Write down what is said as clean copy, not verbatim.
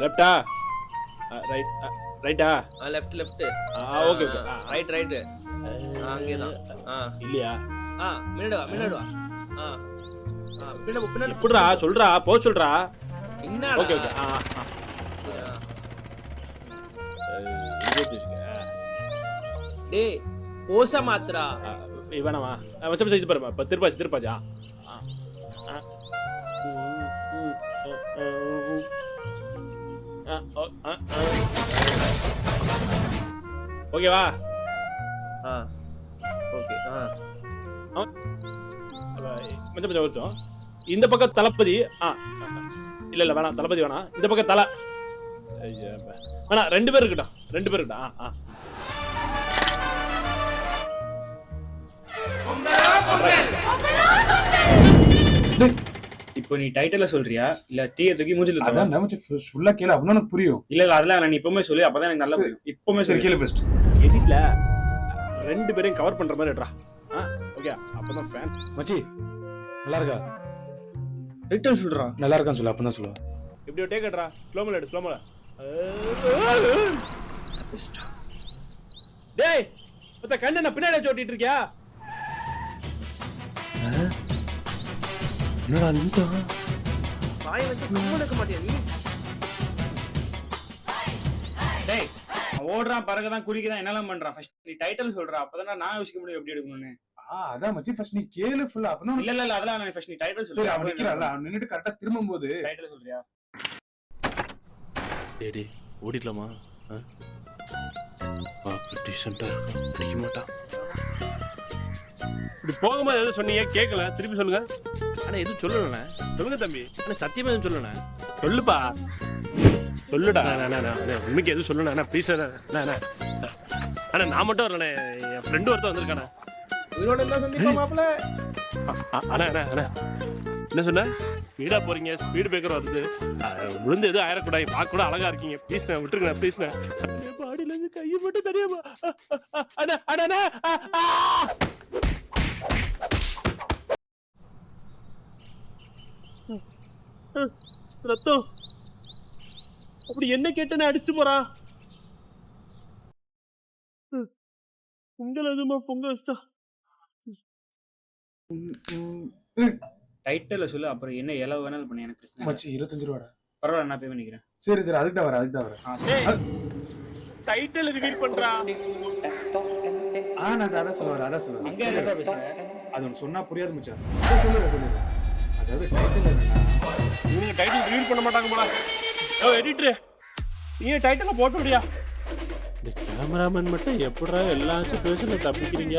லெஃப்டா right ரைட்டா left left. Okay okay right right. அங்கேதான். இல்லையா முன்னாடி வா. பின்னாடி எப்படிடா சொல்றா போ சொல்றா. என்னடா? ஓகே ஓகே டேய் போச மாத்ரா. வேணாமா மச்சம் இது பாருமா திருப்பாச்சு ஓகேவா? ஓகே. மச்சம் வருஷம் இந்த பக்கம் தளபதி. இல்ல வேணாம் தளபதி வேணாம், இந்த பக்கம் தலை வேணாம். 2 பேர் இருக்கட்டும். இப்போ நீ டைட்டில சொல்றியா இல்ல தீய தூக்கி மூஞ்சில தூக்கு? அதான் நமக்கு ஃபுல்லா கேளு, அப்பதான் எனக்கு புரியும். இல்ல அதெல்லாம் நான் இப்பவுமே சொல்லி அப்பதான் எனக்கு நல்லா புரியும். இப்பவுமே சரி சரி கேளு ஃபர்ஸ்ட். எடிட்ல 2 பேரையும் கவர் பண்ற மாதிரி எடுறா. ஓகே அப்பதான் ஃபேன். மச்சி நல்லா இருக்கா? டைட்டில் சொல்றா. நல்லா இருக்கான்னு சொல்லு, அப்பதான் சொல்லுவேன். இப்படி டேக் எடுறா. ஸ்லோமோல எடு ஸ்லோமோல. டேய் மத்த கண்ணு நான் பின்னாடி வச்சு ஓட்டிட்டு இருக்கியா? என்னடா நீங்க வாய் வச்சு கம்ம நிக்க மாட்டியா நீ? டேய் ஓடுறான் பறக்கதான் குளிக்கதான் என்னெல்லாம் பண்றான். ஃபர்ஸ்ட் நீ டைட்டில் சொல்றா, அப்பதான் நான் யோசிக்க முடியும் எப்படி எடுக்கணும்னு. அதான் மச்சி ஃபர்ஸ்ட் நீ கேளு ஃபுல்லா, அப்பதான். இல்ல அதெல்லாம் நான் ஃபர்ஸ்ட் நீ டைட்டில் சரி சொல்றா. அவன் நிக்கிறான்ல, அவன் நின்னுட்டு கரெக்டா திரும்பும்போது டைட்டில் சொல்றியா? டேடி ஓடிடலாமா? டீசெண்டா அடிக்க மாட்டான். இப்படி போகும்போது எதுவும் சொன்னீங்க கேட்கல, திருப்பி சொல்லுங்க. ஆனா எதுவும் சொல்லலண்ணே. சொல்லுங்க தம்பி. ஆனா சத்தியமா எதுவும் சொல்லண்ணே. சொல்லுப்பா சொல்லுடா. உண்மைக்கு எதுவும் சொல்லணும் அண்ணா ப்ளீஸ் அண்ணா. அண்ணா நான் மட்டும் வரலண்ணே, என் ஃப்ரெண்டு ஒருத்தர் வந்திருக்கானே. உயிரோட இருந்தா சந்திப்பா மாப்ள. அண்ணா என்ன சொன்ன? ஸ்பீடா போறீங்க, ஸ்பீடு பிரேக்கர் வருது, விழுந்து எதுவும் ஆயிடக்கூடாது, பார்க்க கூட அழகா இருக்கீங்க, ப்ளீஸ் விட்டுருங்க ப்ளீஸ். பாடியில இருந்து கையை மட்டும் தெரியாம அண்ணா. ரத்தம் அப்படி என்ன கேட்டனே அடிச்சு போறான். பொங்கல் அதுமா பொங்கல் வச்சா டைட்டில சொல்லு, அப்புறம் என்ன எலவு வேணாலும் பண்ணு, எனக்கு பிரச்சனை இல்ல. மச்சி 25 ரூபாடா. பரவாயில்ல நான் பே பண்ணிக்கிறேன். சரி அதுக்கு தான் வரேன். டைட்டில் ரிவீல் பண்றா. நான் அதான் சொல்லுவேன். அங்க என்னடா பேசுற? அது ஒன்று சொன்னா புரியாது மச்சான். சொல்லுங்க. அதாவது டைட்டில் என்னன்னா, இவங்க டைட்டில் ரிவீல் பண்ண மாட்டாங்க போல. எடிட்டர் நீங்க டைட்டில போட்டு விடியா. இந்த கேமராமேன் மட்டும் எப்படா எல்லா சிச்சுவேஷன்ல தப்பிக்கிறீங்க?